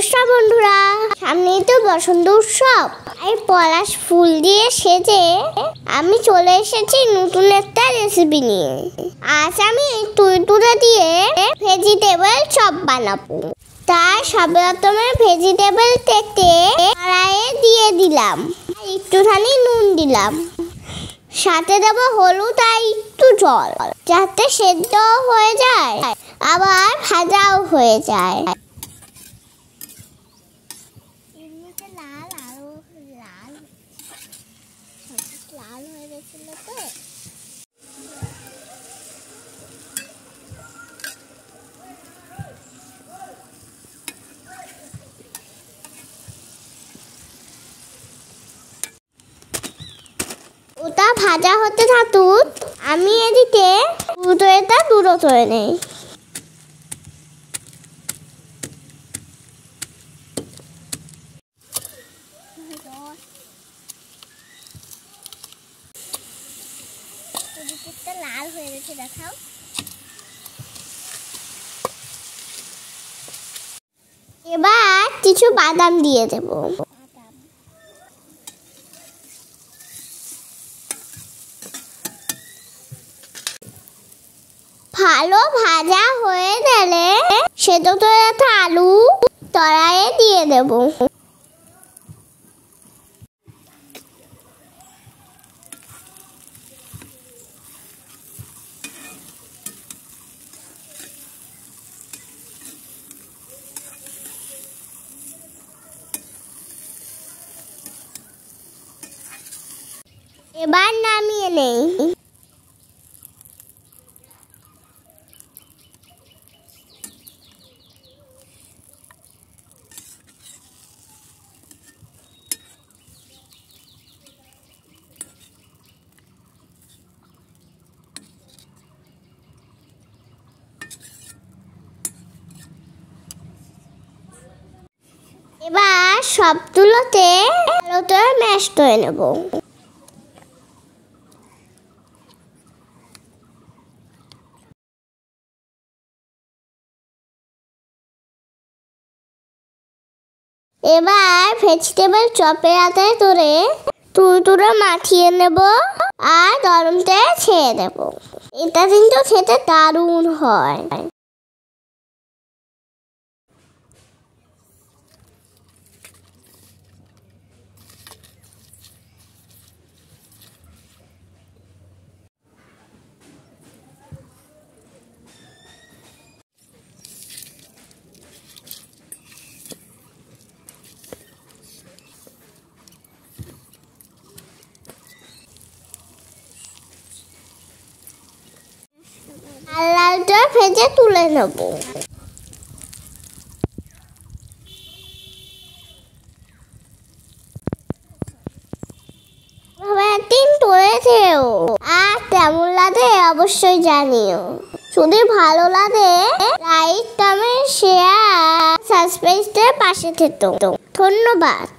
নমস্কার বন্ধুরা, সামনেই তো বসন্ত উৎসব। এই পলাশ ফুল দিয়ে সেজে আমি চলে এসেছি নতুন একটা রেসিপি নিয়ে। আজ আমি তুলতুলে দিয়ে ভেজিটেবল চপ বানাবো। তাই সর্বপ্রথমে ভেজিটেবল কেটে কড়াইয়ে দিয়ে দিলাম, একটুখানি নুন দিলাম, সাথে দেবো হলুদ আর একটু জল, যাতে সেদ্ধ হয়ে যায় আবার ভাজাও হয়ে যায়। লাল হয়ে গেছিল তো ওটা ভাজা হতে থাকুক, আমি এদিকে দুধটা গুঁড়ো করে নেই। লাল হয়ে গেছে, দেখাও। এবার কিছু বাদাম দিয়ে দেব। ভালো ভাজা হয়ে গেলে সেদ্ধ করে রাখা আলু কড়াইয়ে দিয়ে দেব। এবার নামিয়ে নেই। এবার সবগুলোতে ভালো করে ম্যাশ করে নেব। এবার ভেজিটেবল চপের আটায় করে তুলতুলে মাখিয়ে নেব আর গরম তেলে ছেড়ে দেব। এটা কিন্তু খেতে দারুণ হয়। লালটা ভেজে তুলে নেব। একদিন করে খেও, আর কেমন লাগে অবশ্যই জানিও। যদি ভালো লাগে লাইক, কমেন্ট, শেয়ার, সাবস্ক্রাইব পাশে থেকো। ধন্যবাদ।